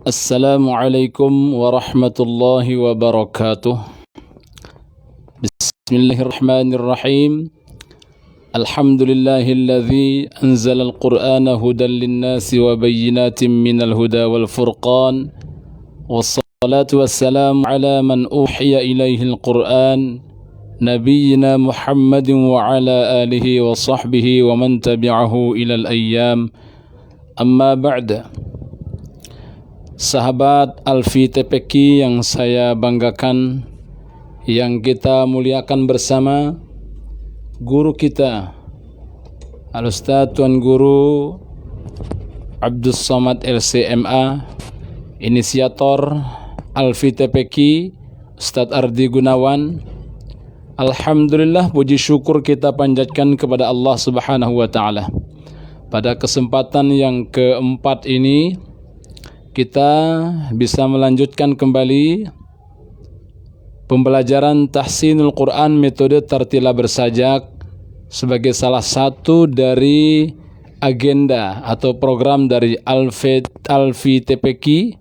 Assalamualaikum warahmatullahi wabarakatuh. Bismillahirrahmanirrahim. Alhamdulillahilladzi anzala al-Qur'ana hudan lin-nasi wa bayyinatin minal huda wal furqan. Wassalatu wassalamu ala man uhiya ilaihi al-Qur'an, nabiyyina Muhammadin wa ala alihi wa sahbihi wa man tabi'ahu ilal ayyam. Amma ba'da. Sahabat Alfi TPQ yang saya banggakan, yang kita muliakan bersama, guru kita Al-Ustadz Tuan Guru Abdus Somad LCMA, inisiator Alfi TPQ Ustadz Ardi Gunawan. Alhamdulillah, puji syukur kita panjatkan kepada Allah Subhanahu wa Ta'ala. Pada kesempatan yang keempat ini kita bisa melanjutkan kembali pembelajaran Tahsinul Quran metode tertila bersajak sebagai salah satu dari agenda atau program dari Alfi TPQ,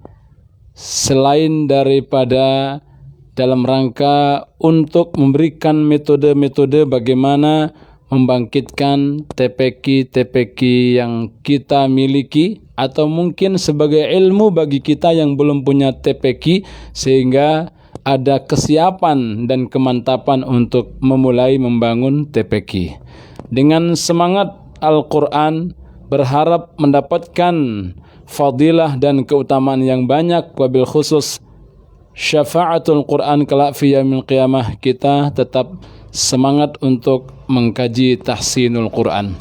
selain daripada dalam rangka untuk memberikan metode-metode bagaimana membangkitkan TPQ yang kita miliki, atau mungkin sebagai ilmu bagi kita yang belum punya TPQ, sehingga ada kesiapan dan kemantapan untuk memulai membangun TPQ. Dengan semangat Al-Quran, berharap mendapatkan fadilah dan keutamaan yang banyak, wabil khusus syafa'atul Quran kelak fi yaumil qiyamah, kita tetap semangat untuk mengkaji Tahsinul Quran.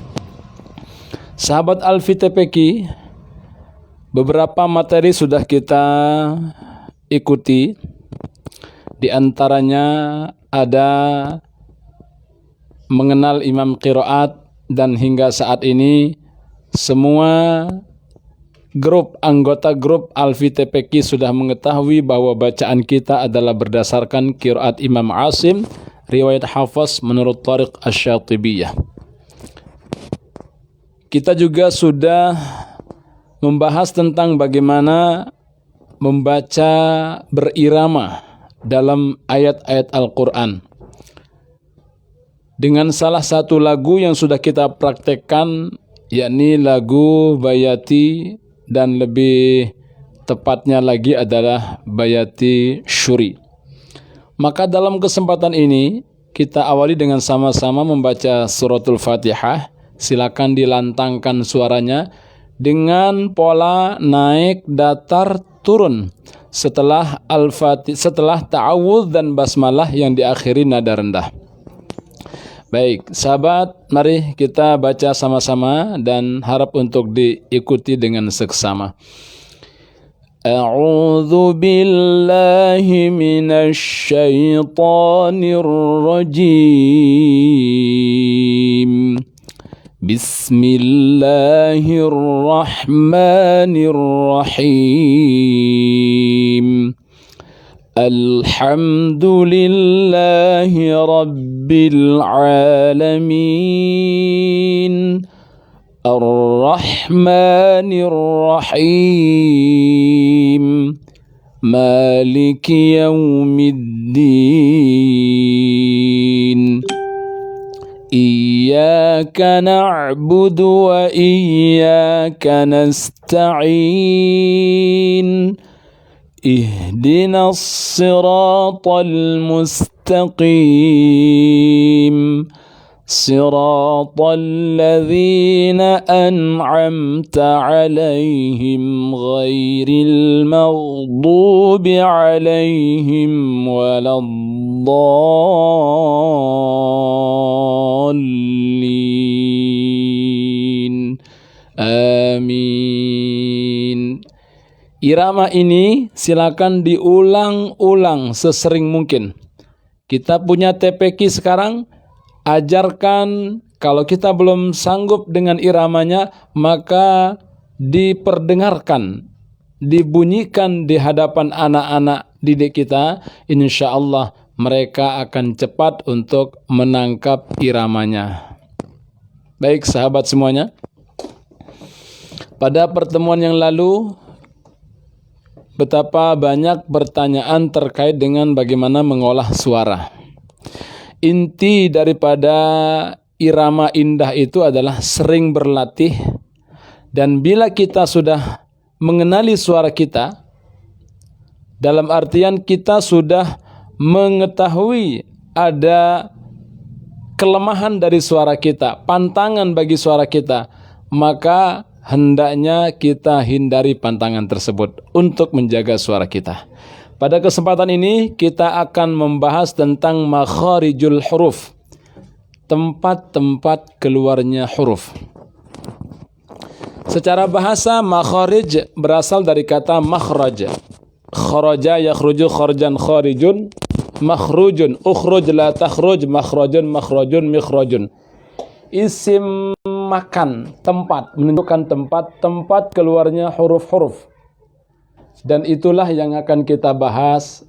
Sahabat Alfi TPQ, beberapa materi sudah kita ikuti. Di antaranya ada mengenal imam qiraat, dan hingga saat ini semua anggota grup Alfi TPQ sudah mengetahui bahwa bacaan kita adalah berdasarkan qiraat Imam Asim, riwayat Hafaz menurut Tariq Asy-Syatibiyah. Kita juga sudah membahas tentang bagaimana membaca berirama dalam ayat-ayat Al-Quran. Dengan salah satu lagu yang sudah kita praktekkan, yakni lagu Bayati, dan lebih tepatnya lagi adalah Bayati Syuri. Maka dalam kesempatan ini kita awali dengan sama-sama membaca suratul Fatihah. Silakan dilantangkan suaranya dengan pola naik, datar, turun setelah setelah ta'awudz dan basmalah yang diakhiri nada rendah. Baik, sahabat, mari kita baca sama-sama dan harap untuk diikuti dengan seksama. A'udzu billahi minasy syaithanir rajim. Bismillahirrahmanirrahim. Alhamdulillahi rabbil alamin. Ar-Rahmanir-Rahim. Maliki yaumiddin. Iyyaka na'budu wa iyyaka nasta'in. Ihdinas siratal mustaqim. صراط الذين أنعمت عليهم غير المغضوب عليهم ولا الضالين. Amin. Irama ini silakan diulang-ulang sesering mungkin. Kita punya TPQ sekarang, ajarkan. Kalau kita belum sanggup dengan iramanya, maka diperdengarkan, dibunyikan di hadapan anak-anak didik kita. Insya Allah mereka akan cepat untuk menangkap iramanya. Baik sahabat semuanya, pada pertemuan yang lalu betapa banyak pertanyaan terkait dengan bagaimana mengolah suara. Inti daripada irama indah itu adalah sering berlatih, dan bila kita sudah mengenali suara kita, dalam artian kita sudah mengetahui ada kelemahan dari suara kita, pantangan bagi suara kita, maka hendaknya kita hindari pantangan tersebut untuk menjaga suara kita. Pada kesempatan ini kita akan membahas tentang makharijul huruf, tempat-tempat keluarnya huruf. Secara bahasa, makharij berasal dari kata makhraj. Kharaja yakhruju kharjan kharijun, makhrujun ukhruj la takhruj, makhrajun makhrajun mikhrajun. Isim makan, tempat, menunjukkan tempat keluarnya huruf-huruf. Dan itulah yang akan kita bahas.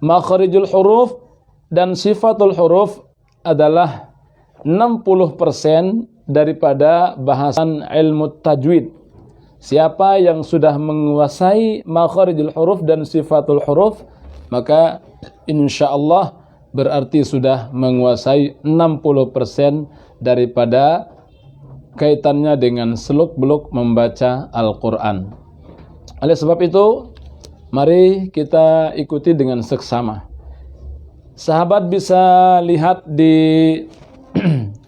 Makharijul huruf dan sifatul huruf adalah 60% daripada bahasan ilmu tajwid. Siapa yang sudah menguasai makharijul huruf dan sifatul huruf, maka insyaallah berarti sudah menguasai 60% daripada kaitannya dengan seluk-beluk membaca Al-Quran. Oleh sebab itu, mari kita ikuti dengan seksama. Sahabat bisa lihat di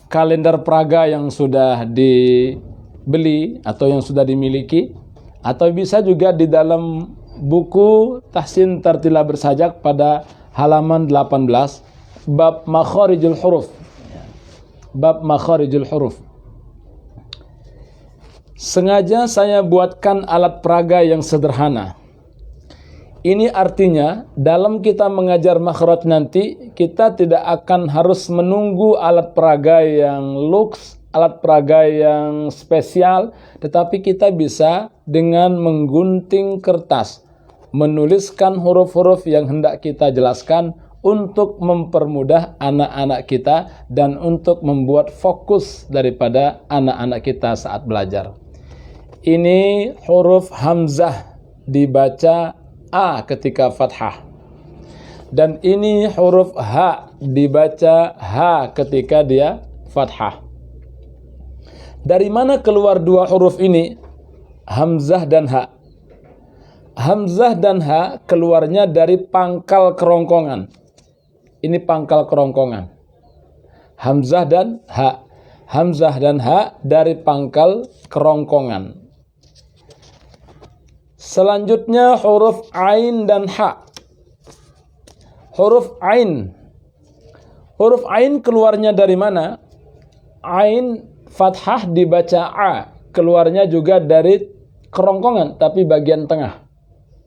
kalender Praga yang sudah dibeli atau yang sudah dimiliki, atau bisa juga di dalam buku Tahsin Tartila Bersajak pada halaman 18, bab makharijul huruf. Bab makharijul huruf. Sengaja saya buatkan alat peraga yang sederhana. Ini artinya dalam kita mengajar makhraj nanti, kita tidak akan harus menunggu alat peraga yang luks, alat peraga yang spesial, tetapi kita bisa dengan menggunting kertas, menuliskan huruf-huruf yang hendak kita jelaskan untuk mempermudah anak-anak kita dan untuk membuat fokus daripada anak-anak kita saat belajar. Ini huruf hamzah dibaca A ketika fathah. Dan ini huruf ha dibaca ha ketika dia fathah. Dari mana keluar dua huruf ini? Hamzah dan ha. Hamzah dan ha keluarnya dari pangkal kerongkongan. Ini pangkal kerongkongan. Hamzah dan ha. Hamzah dan ha dari pangkal kerongkongan. Selanjutnya huruf ain dan ha. Huruf ain. Huruf ain keluarnya dari mana? Ain fathah dibaca a. Keluarnya juga dari kerongkongan, tapi bagian tengah.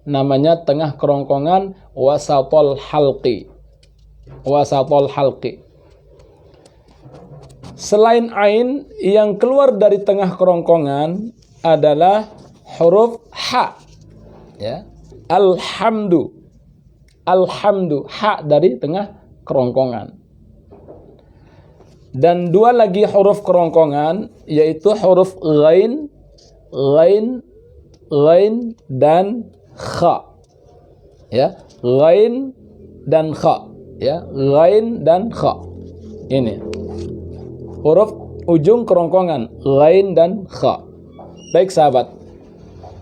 Namanya tengah kerongkongan, wasatol halqi. Wasatol halqi. Selain ain, yang keluar dari tengah kerongkongan adalah huruf ha. Ya. Alhamdu. Alhamdu. Ha dari tengah kerongkongan. Dan dua lagi huruf kerongkongan, yaitu huruf ghain, ghain, ghain dan kha. Ya, ghain dan kha. Ya, ghain dan kha. Ini huruf ujung kerongkongan, ghain dan kha. Baik sahabat,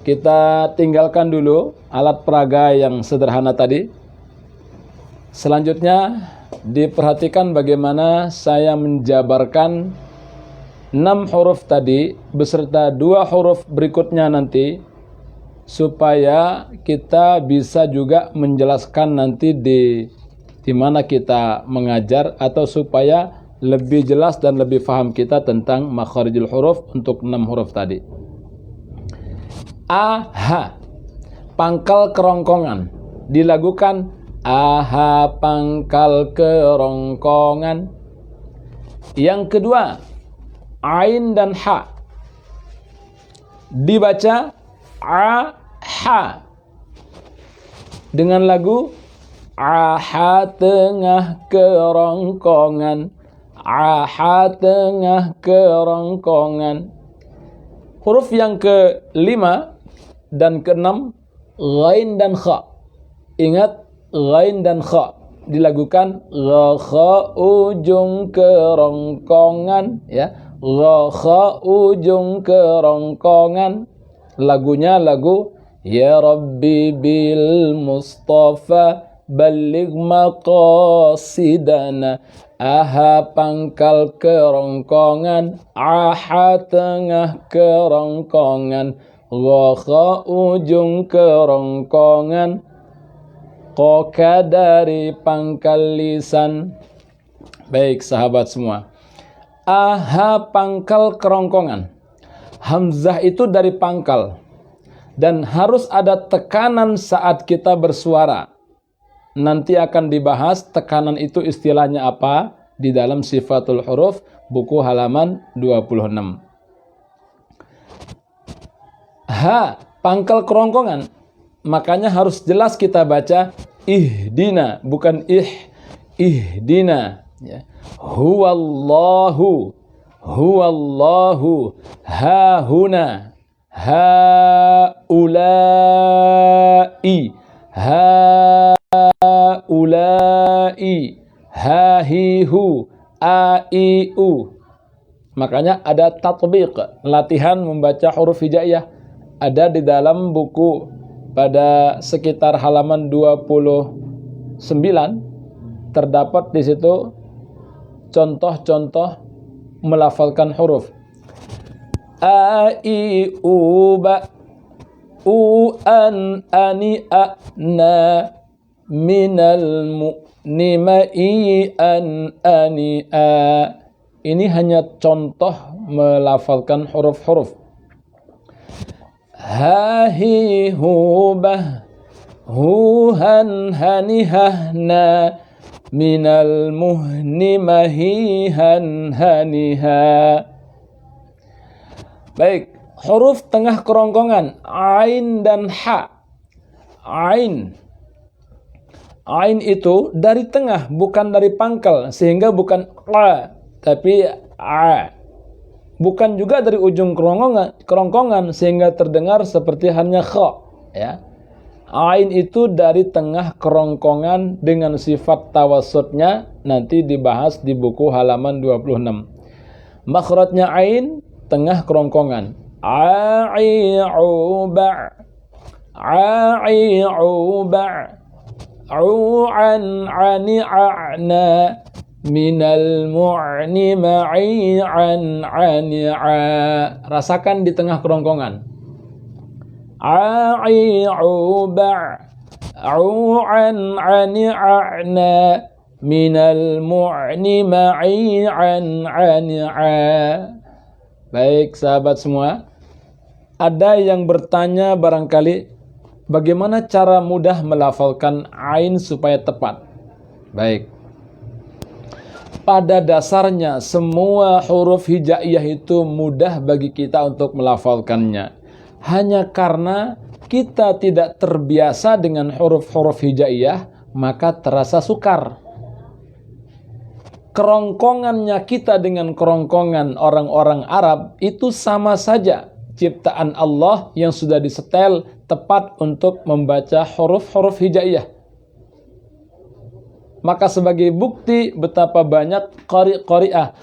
kita tinggalkan dulu alat peraga yang sederhana tadi. Selanjutnya diperhatikan bagaimana saya menjabarkan 6 huruf tadi beserta 2 huruf berikutnya nanti, supaya kita bisa juga menjelaskan nanti di mana kita mengajar, atau supaya lebih jelas dan lebih paham kita tentang makharijul huruf untuk 6 huruf tadi. Aha, pangkal kerongkongan, dilakukan aha pangkal kerongkongan. Yang kedua, ain dan ha, dibaca a ha dengan lagu aha tengah kerongkongan, aha tengah kerongkongan. Huruf yang kelima dan keenam ghain dan kha. Ingat, ghain dan kha dilakukan kha ujung kerongkongan ya. Kha ujung kerongkongan. Lagunya lagu Ya Rabbi bil Mustafa balligh maqasidana. Aha pangkal kerongkongan, aha tengah kerongkongan, gha ujung kerongkongan, qoka dari pangkal lisan. Baik sahabat semua, aha pangkal kerongkongan. Hamzah itu dari pangkal dan harus ada tekanan saat kita bersuara. Nanti akan dibahas tekanan itu istilahnya apa di dalam Sifatul Huruf buku halaman 26. Ha, pangkal kerongkongan. Makanya harus jelas kita baca ihdina, bukan ihdina ya. Huwallahu ha huna haulai haulai hahihu aiu. Makanya ada tatbiq, latihan membaca huruf hijaiyah, ada di dalam buku pada sekitar halaman 29. Terdapat di situ contoh-contoh melafalkan huruf. A I U ba u an ani a na minal mu'nima i an ani a. Ini hanya contoh melafalkan huruf-huruf. Ha hi hu bah hu han hani hahna minal muhnima hi han hani ha. Baik, huruf tengah kerongkongan ain dan ha. Ain itu dari tengah, bukan dari pangkal, sehingga bukan a tapi a. Bukan juga dari ujung kerongkongan sehingga terdengar seperti hanya kha ya. Ain itu dari tengah kerongkongan dengan sifat tawassutnya nanti dibahas di buku halaman 26. Makhrajnya ain tengah kerongkongan. A'i'uba a'i'uba u'an 'ani'na minal mu'ni ma'i'an 'ani'a. Rasakan di tengah kerongkongan. A'i'uba u'an 'ani'na minal mu'ni ma'i'an 'ani'a. Baik sahabat semua, ada yang bertanya barangkali bagaimana cara mudah melafalkan ain supaya tepat. Baik, pada dasarnya semua huruf hijaiyah itu mudah bagi kita untuk melafalkannya. Hanya karena kita tidak terbiasa dengan huruf-huruf hijaiyah, maka terasa sukar. Kerongkongannya kita dengan kerongkongan orang-orang Arab itu sama saja. Ciptaan Allah yang sudah disetel tepat untuk membaca huruf-huruf hijaiyah. Maka sebagai bukti betapa banyak qari'ah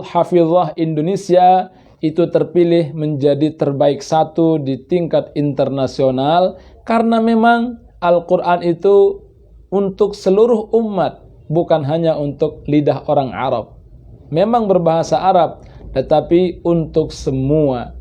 hafizah Indonesia itu terpilih menjadi terbaik satu di tingkat internasional, karena memang Al-Quran itu untuk seluruh umat, bukan hanya untuk lidah orang Arab. Memang berbahasa Arab, tetapi untuk semua.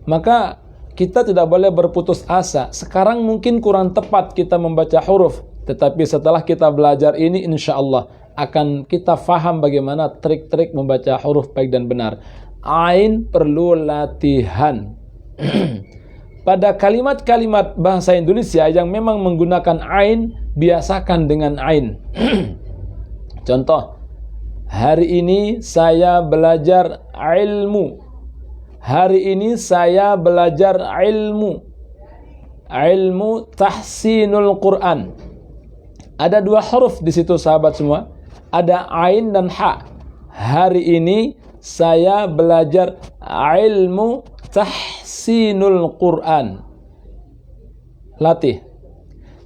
Maka kita tidak boleh berputus asa. Sekarang mungkin kurang tepat kita membaca huruf, tetapi setelah kita belajar ini, insya Allah akan kita faham bagaimana trik-trik membaca huruf baik dan benar. Ain perlu latihan. Pada kalimat-kalimat bahasa Indonesia yang memang menggunakan ain, biasakan dengan ain. Contoh, hari ini saya belajar ilmu. Hari ini saya belajar ilmu. Ilmu tahsinul Quran. Ada dua huruf di situ sahabat semua. Ada ain dan ha. Hari ini saya belajar ilmu tahsinul Quran. latih.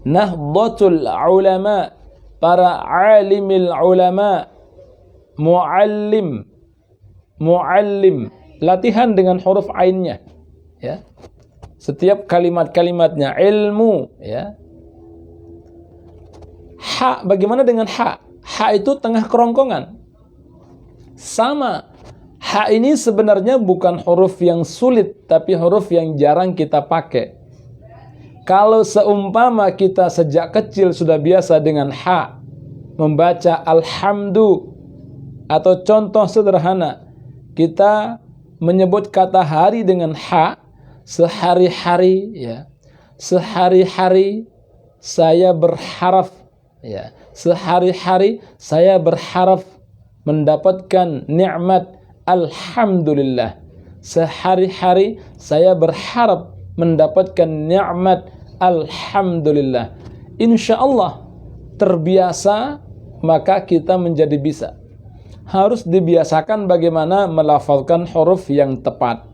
Nahdlatul ulama, para alimil ulama, muallim, latihan dengan huruf ainnya, ya. Setiap kalimat-kalimatnya ilmu, ya. Ha, bagaimana dengan ha? Ha itu tengah kerongkongan. Sama. Ha ini sebenarnya bukan huruf yang sulit, tapi huruf yang jarang kita pakai. Kalau seumpama kita sejak kecil sudah biasa dengan ha, membaca alhamdu, atau contoh sederhana, kita menyebut kata hari dengan ha, sehari-hari, ya. Sehari-hari saya berharap, ya. Sehari-hari saya berharap mendapatkan nikmat alhamdulillah. Sehari-hari saya berharap mendapatkan nikmat alhamdulillah. Insya Allah terbiasa, maka kita menjadi bisa. Harus dibiasakan bagaimana melafalkan huruf yang tepat.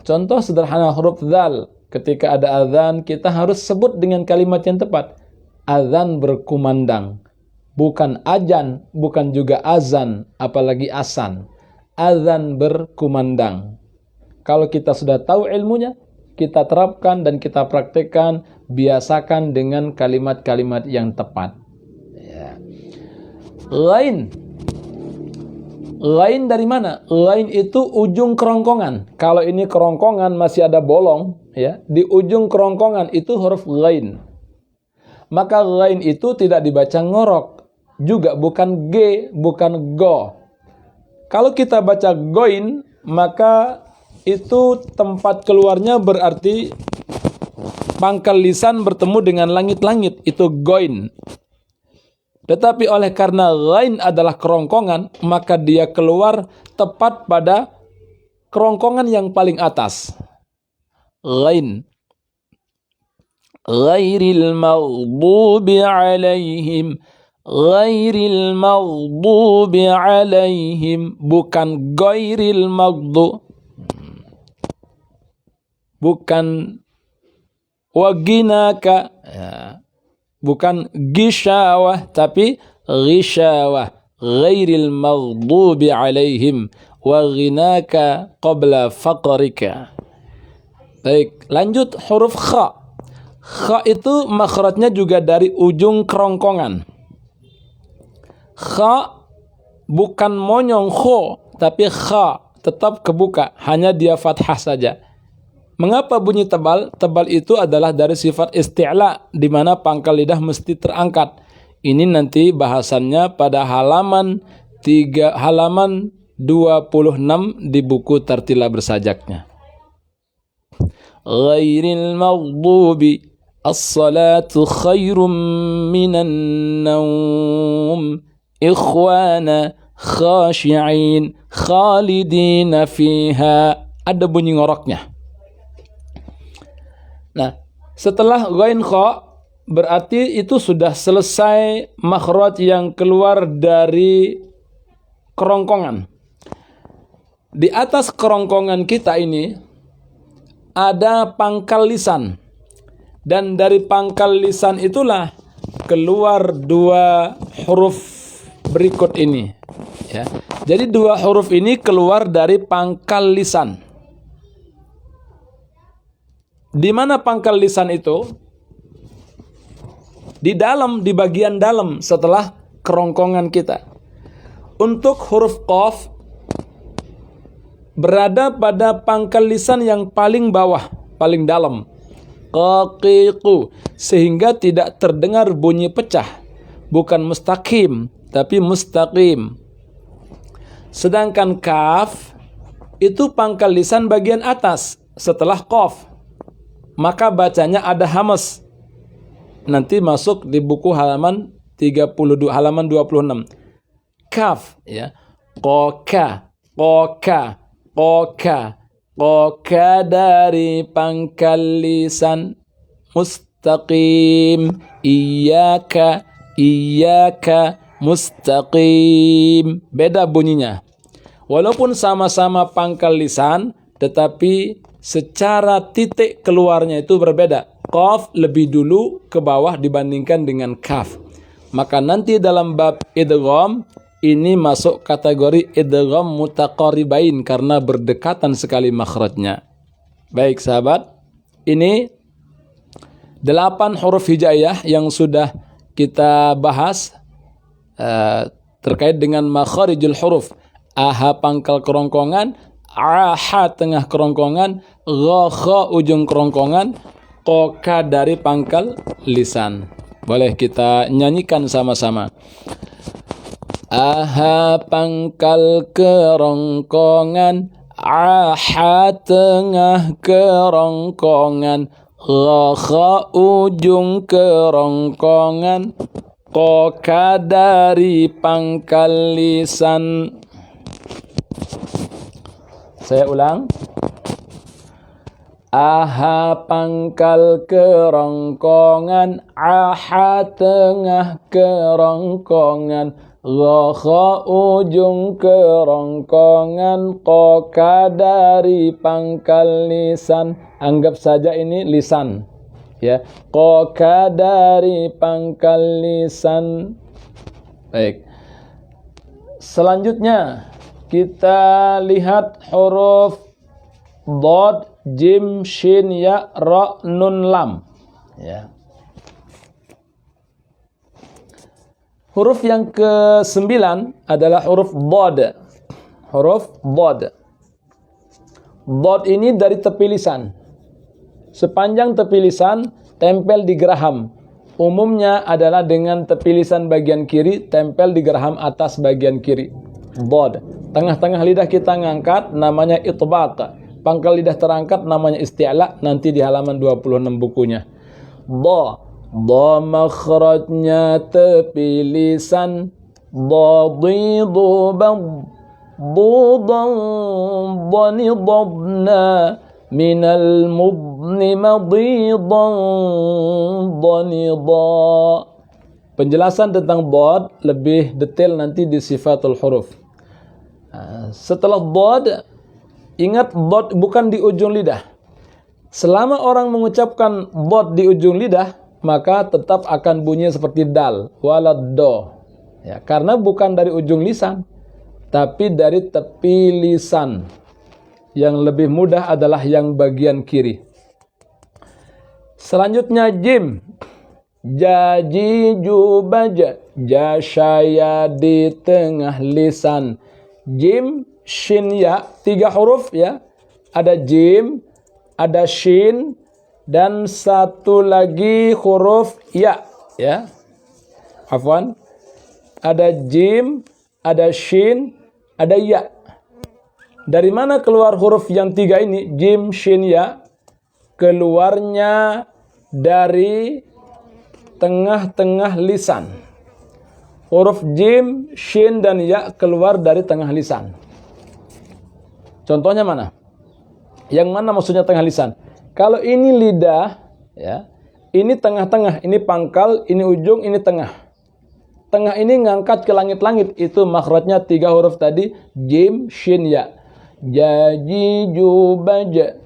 Contoh sederhana huruf dzal. Ketika ada azan, kita harus sebut dengan kalimat yang tepat. Azan berkumandang. Bukan ajan, bukan juga azan, apalagi asan. Azan berkumandang. Kalau kita sudah tahu ilmunya, kita terapkan dan kita praktekkan, biasakan dengan kalimat-kalimat yang tepat. Ya. Lain dari mana? Lain itu ujung kerongkongan. Kalau ini kerongkongan masih ada bolong, ya, di ujung kerongkongan itu huruf lain. Maka lain itu tidak dibaca ngorok, juga bukan G, bukan go. Kalau kita baca goin, maka itu tempat keluarnya berarti pangkal lisan bertemu dengan langit-langit, itu goin. Tetapi oleh karena lain adalah kerongkongan, maka dia keluar tepat pada kerongkongan yang paling atas. Lain. Ghairil maghdubi alaihim. Ghairil maghdubi alaihim. Bukan ghairil maghdu. Bukan waginaka. Ya. Bukan gishawah, tapi gishawah. Ghairil maghdubi alaihim wa ghinaka qabla faqrika. Baik, lanjut huruf kha. Kha itu makhrajnya juga dari ujung kerongkongan. Kha bukan monyong kho, tapi kha tetap kebuka, hanya dia fathah saja. Mengapa bunyi tebal? Tebal itu adalah dari sifat isti'la, di mana pangkal lidah mesti terangkat. Ini nanti bahasannya pada halaman 26 di buku Tartila Bersajaknya. Ghairil maghdubi as-salatu khairum minan naum ikhwana khashi'in khalidina fiha. Ada bunyi ngoroknya. Nah, setelah ghain kha, berarti itu sudah selesai makhraj yang keluar dari kerongkongan. Di atas kerongkongan kita ini ada pangkal lisan. Dan dari pangkal lisan itulah keluar dua huruf berikut ini. Ya. Jadi dua huruf ini keluar dari pangkal lisan. Di mana pangkal lisan itu? Di dalam, di bagian dalam setelah kerongkongan kita. Untuk huruf qaf berada pada pangkal lisan yang paling bawah, paling dalam. Qaqiqu, sehingga tidak terdengar bunyi pecah. Bukan mustaqim, tapi mustaqim. Sedangkan kaf itu pangkal lisan bagian atas setelah qaf. Maka bacanya ada hamas. Nanti masuk di buku halaman 32, halaman 26. Kaf, ya. Qoka, qoka, qoka. Qoka dari pangkal lisan. Mustaqim. Iyaka, iyaka. Mustaqim. Beda bunyinya. Walaupun sama-sama pangkal lisan, tetapi secara titik keluarnya itu berbeda. Qaf lebih dulu ke bawah dibandingkan dengan kaf. Maka nanti dalam bab idgham ini masuk kategori idgham mutaqaribain karena berdekatan sekali makhrajnya. Baik sahabat, ini 8 huruf hijaiyah yang sudah kita bahas terkait dengan makharijul huruf. Aha pangkal kerongkongan, aha tengah kerongkongan, gha kha ujung kerongkongan, qoka dari pangkal lisan. Boleh kita nyanyikan sama-sama. Aha pangkal kerongkongan, aha tengah kerongkongan, gha kha ujung kerongkongan, qoka dari pangkal lisan. Saya ulang. Aha pangkal kerongkongan, aha tengah kerongkongan, gha kha ujung kerongkongan, qoka dari pangkal lisan. Anggap saja ini lisan, ya. Qoka dari pangkal lisan. Baik. Selanjutnya kita lihat huruf Dhad, Jim, Shin, Ya, Ra, Nun, Lam. Ya. Huruf yang ke-9 adalah huruf Dhad. Huruf Dhad. Dhad ini dari tepi lisan. Sepanjang tepi lisan tempel di geraham. Umumnya adalah dengan tepi lisan bagian kiri tempel di geraham atas bagian kiri. Dhad. Tengah-tengah lidah kita ngangkat namanya itbaq. Pangkal lidah terangkat namanya isti'la, nanti di halaman 26 bukunya. Dha makhrajnya tepi lisan. Dhadidu bad dudan dhani dhabna minal mudni madidan dhani dha. Penjelasan tentang dhad lebih detail nanti di sifatul huruf. Setelah dhad, ingat dhad bukan di ujung lidah. Selama orang mengucapkan dhad di ujung lidah, maka tetap akan bunyi seperti dal, walad do. Ya, karena bukan dari ujung lisan, tapi dari tepi lisan. Yang lebih mudah adalah yang bagian kiri. Selanjutnya jim. Jaji jubaja. Jashaya di tengah lisan. Jim, shin, ya, 3 huruf ya. Ada jim, ada shin, dan satu lagi huruf ya, ya. Afwan. Ada jim, ada shin, ada ya. Dari mana keluar huruf yang 3 ini? Jim, shin, ya. Keluarnya dari tengah-tengah lisan. Huruf jim, shin, dan ya keluar dari tengah lisan. Contohnya mana? Yang mana maksudnya tengah lisan? Kalau ini lidah, ya, ini tengah-tengah, ini pangkal, ini ujung, ini tengah. Tengah ini ngangkat ke langit-langit, itu makhrajnya 3 huruf tadi, jim, shin, ya. Jaji, jubaja.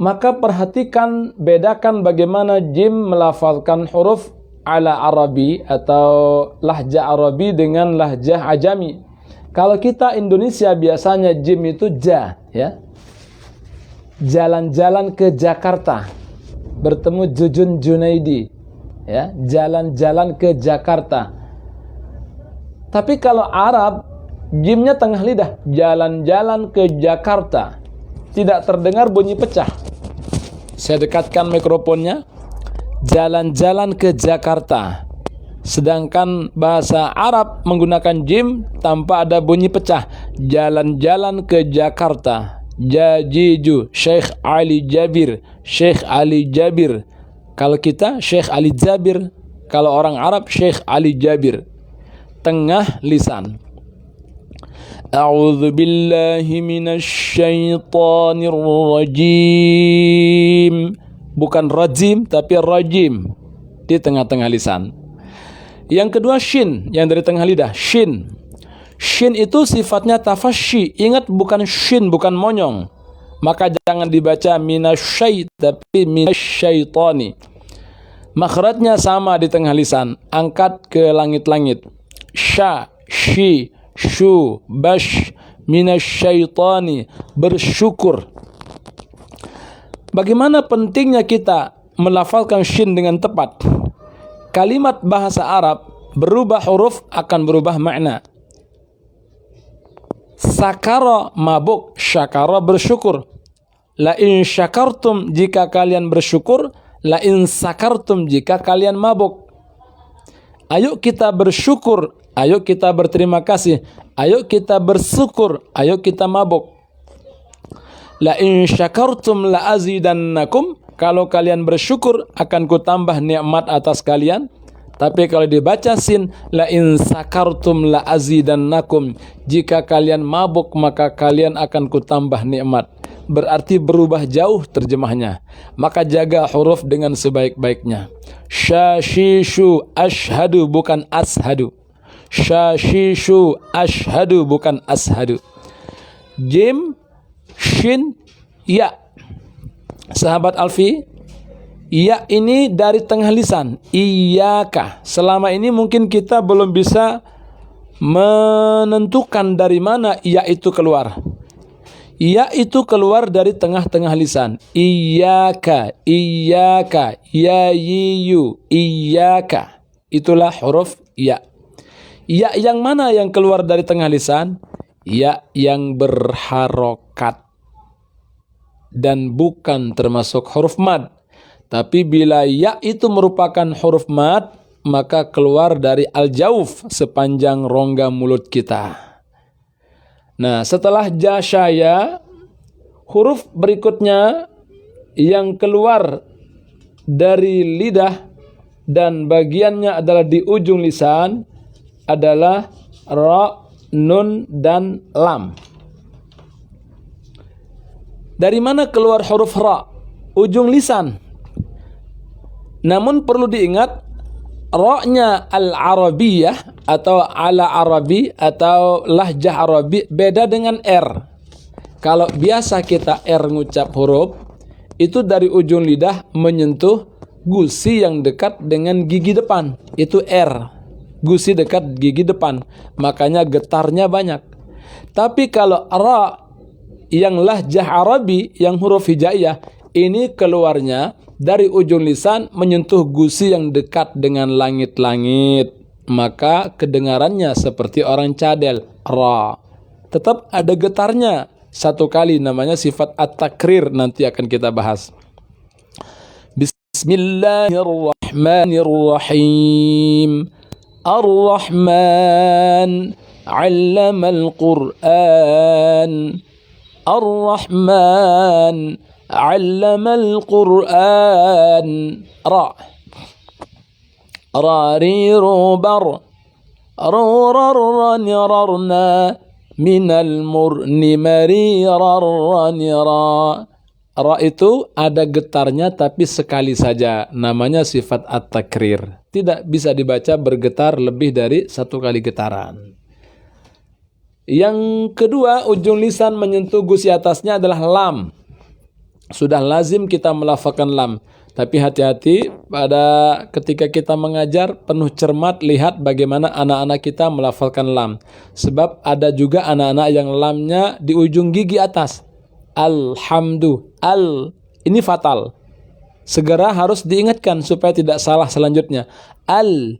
Maka perhatikan, bedakan bagaimana jim melafalkan huruf ala Arabi atau lahjah Arabi dengan lahjah Ajami. Kalau kita Indonesia biasanya jim itu ja, ya. Jalan-jalan ke Jakarta, bertemu Jujun Junaidi, ya, jalan-jalan ke Jakarta. Tapi kalau Arab, jimnya tengah lidah, jalan-jalan ke Jakarta. Tidak terdengar bunyi pecah. Saya dekatkan mikrofonnya. Jalan-jalan ke Jakarta. Sedangkan bahasa Arab menggunakan jim tanpa ada bunyi pecah. Jalan-jalan ke Jakarta. Jajiju, Syekh Ali Jabir, Syekh Ali Jabir. Kalau kita Syekh Ali Jabir, kalau orang Arab Syekh Ali Jabir. Tengah lisan. A'udzu billahi minasy syaithanir rajim. Bukan rajim tapi rajim, di tengah-tengah lisan. Yang kedua shin, yang dari tengah lidah, shin. Shin itu sifatnya tafasyi. Ingat bukan shin, bukan monyong. maka jangan dibaca minasyait tapi minasyaitani. Makhrajnya sama di tengah lisan, angkat ke langit-langit. Sya, shi, shu, bash, minasyaitani, bersyukur. Bagaimana pentingnya kita melafalkan shin dengan tepat? Kalimat bahasa Arab berubah huruf akan berubah makna. Sakara mabuk, syakara bersyukur. La in syakartum jika kalian bersyukur, la in sakartum jika kalian mabuk. Ayo kita bersyukur, ayo kita berterima kasih, ayo kita bersyukur, ayo kita mabuk. La in syakartum la azidannakum, kalau kalian bersyukur akan kutambah nikmat atas kalian. Tapi kalau dibaca sin, la in sakartum la azidannakum, jika kalian mabuk maka kalian akan kutambah nikmat. Berarti berubah jauh terjemahnya. Maka jaga huruf dengan sebaik-baiknya. Syashishu ashadu bukan ashadu. Syashishu ashadu bukan ashadu. Jim, shin, ya. Sahabat Alfi, ya ini dari tengah lisan. Iyaka. Selama ini mungkin kita belum bisa menentukan dari mana ya itu keluar. Ya itu keluar dari tengah-tengah lisan. Iyaka, iyaka, ya yiyu, iyaka. Itulah huruf ya. Ya yang mana yang keluar dari tengah lisan? Ya yang berharokat dan bukan termasuk huruf mad. Tapi bila ya itu merupakan huruf mad, maka keluar dari al-jauf, sepanjang rongga mulut kita. Nah, setelah jasyaya, huruf berikutnya yang keluar dari lidah dan bagiannya adalah di ujung lisan adalah ra, nun, dan lam. Dari mana keluar huruf ra? Ujung lisan. Namun perlu diingat, ra-nya al-arabiyah atau ala arabi atau lahjah arabi beda dengan R. Kalau biasa kita R ngucap huruf, itu dari ujung lidah menyentuh gusi yang dekat dengan gigi depan. Itu R. Gusi dekat gigi depan. Makanya getarnya banyak. Tapi kalau ra yang lahjah arabi, yang huruf hijaiyah, ini keluarnya dari ujung lisan menyentuh gusi yang dekat dengan langit-langit. Maka kedengarannya seperti orang cadel. Ra. Tetap ada getarnya. Satu kali, namanya sifat at-takrir, nanti akan kita bahas. Bismillahirrahmanirrahim. Ar-Rahman 'allamal Qur'an. Ar-Rahman 'allamal Qur'an. Ra. Rariru bar. Rurarranirarna. Minal murni marirarranira. Ra itu ada getarnya tapi sekali saja. Namanya sifat at-takrir. Tidak bisa dibaca bergetar lebih dari satu kali getaran. Yang kedua, ujung lisan menyentuh gusi atasnya adalah lam. Sudah lazim kita melafalkan lam. Tapi hati-hati pada ketika kita mengajar, penuh cermat lihat bagaimana anak-anak kita melafalkan lam. Sebab ada juga anak-anak yang lamnya di ujung gigi atas. Alhamdu. Al. Ini fatal. Segera harus diingatkan supaya tidak salah selanjutnya. Al.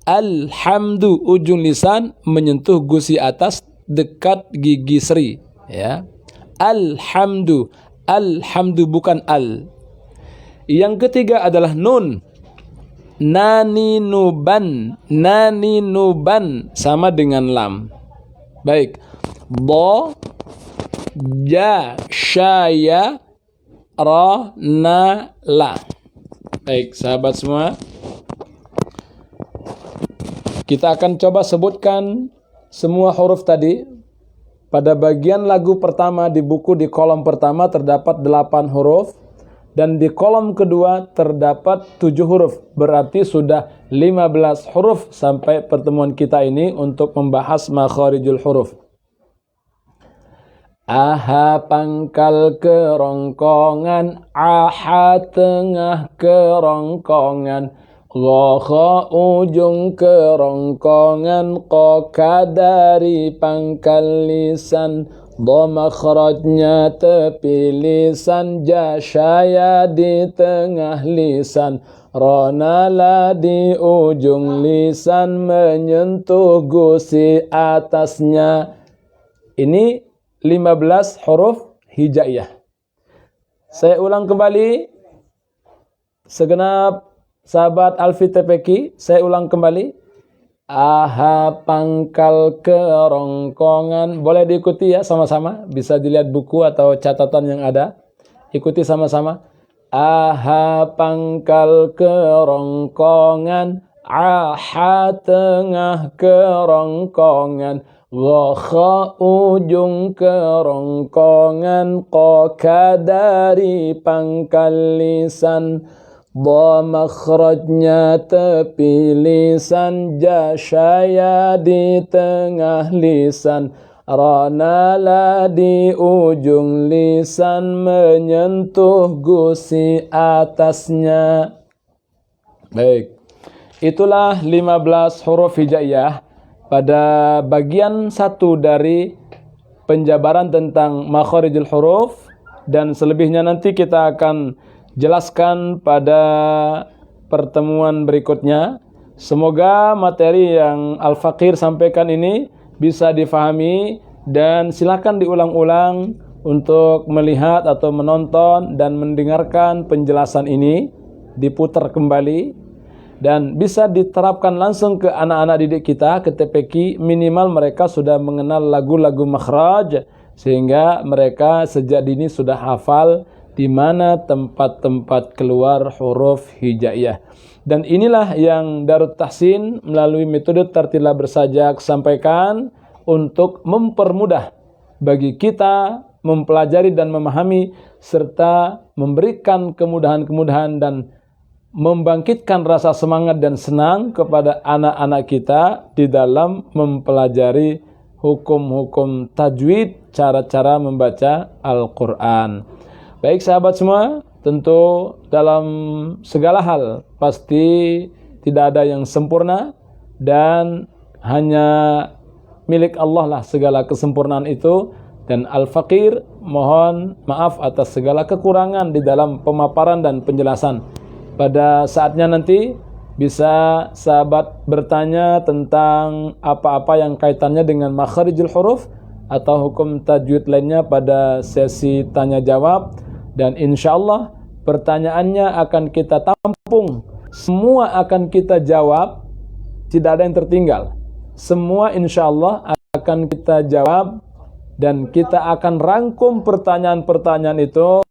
Alhamdu. Ujung lisan menyentuh gusi atas dekat gigi seri. Ya. Alhamdu. Alhamdu bukan al. Yang ketiga adalah nun. Nani nuban. Nani nuban sama dengan lam. Baik. Bo, ja, syaya, ra, na, la. Baik, sahabat semua. Kita akan coba sebutkan semua huruf tadi. Pada bagian lagu pertama di buku di kolom pertama terdapat 8 huruf. Dan di kolom kedua terdapat 7 huruf. Berarti sudah 15 huruf sampai pertemuan kita ini untuk membahas makharijul huruf. aha pangkal kerongkongan, aha tengah kerongkongan, gha ujung kerongkongan, qa dari pangkal lisan, dha makhrajnya tepi lisan, ja syaya di tengah lisan, ronala di ujung lisan, menyentuh gusi atasnya. Ini 15 huruf hijaiyah. Saya ulang kembali. Segenap sahabat Alfi TPQ, saya ulang kembali. Aha pangkal kerongkongan. Boleh diikuti ya sama-sama. Bisa dilihat buku atau catatan yang ada. Ikuti sama-sama. Aha pangkal kerongkongan, aha tengah kerongkongan, gha ujung kerongkongan, qa dari pangkal lisan, dha makhrajnya tepi lisan, ja syaya di tengah lisan, ranala di ujung lisan, menyentuh gusi atasnya. Baik, itulah 15 huruf hijaiyah pada bagian 1 dari penjabaran tentang makharijul huruf, dan selebihnya nanti kita akan jelaskan pada pertemuan berikutnya. Semoga materi yang Al-Faqir sampaikan ini bisa difahami, dan silakan diulang-ulang untuk melihat atau menonton dan mendengarkan penjelasan ini, diputar kembali, dan bisa diterapkan langsung ke anak-anak didik kita, ke TPQ. Minimal mereka sudah mengenal lagu-lagu makhraj, sehingga mereka sejak dini sudah hafal di mana tempat-tempat keluar huruf hijaiyah. Dan inilah yang Darut Tahsin melalui metode Tartila Bersajak sampaikan untuk mempermudah bagi kita mempelajari dan memahami, serta memberikan kemudahan-kemudahan dan membangkitkan rasa semangat dan senang kepada anak-anak kita di dalam mempelajari hukum-hukum tajwid, cara-cara membaca Al-Quran. Baik sahabat semua, tentu dalam segala hal pasti tidak ada yang sempurna, dan hanya milik Allah lah segala kesempurnaan itu. Dan Al-Faqir mohon maaf atas segala kekurangan di dalam pemaparan dan penjelasan. Pada saatnya nanti bisa sahabat bertanya tentang apa-apa yang kaitannya dengan makharijul huruf atau hukum tajwid lainnya pada sesi tanya jawab. Dan insya Allah pertanyaannya akan kita tampung, semua akan kita jawab, tidak ada yang tertinggal. Semua insya Allah akan kita jawab, dan kita akan rangkum pertanyaan-pertanyaan itu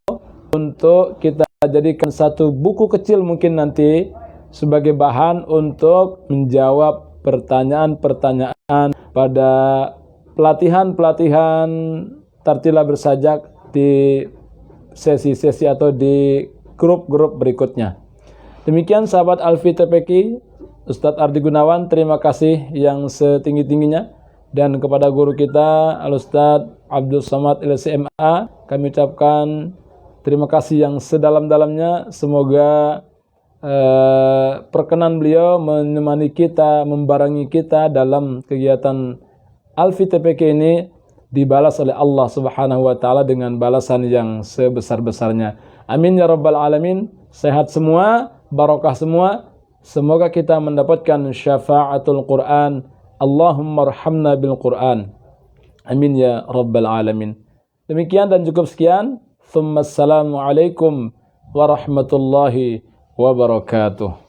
untuk kita jadikan satu buku kecil mungkin nanti sebagai bahan untuk menjawab pertanyaan-pertanyaan pada pelatihan-pelatihan Tartila Bersajak di sesi-sesi atau di grup-grup berikutnya. Demikian sahabat Alfi TPQ, Ustadz Ardi Gunawan, terima kasih yang setinggi-tingginya. Dan kepada guru kita Al-Ustadz Abdul Samad LCMA, kami ucapkan terima kasih yang sedalam-dalamnya. Semoga perkenan beliau menemani kita, membarengi kita dalam kegiatan Alfi TPQ ini dibalas oleh Allah Subhanahu wa taala dengan balasan yang sebesar-besarnya. Amin ya rabbal alamin. Sehat semua, barokah semua. Semoga kita mendapatkan syafaatul Quran. Allahumma arhamna bil Quran. Amin ya rabbal alamin. Demikian dan cukup sekian. Assalamualaikum warahmatullahi wabarakatuh.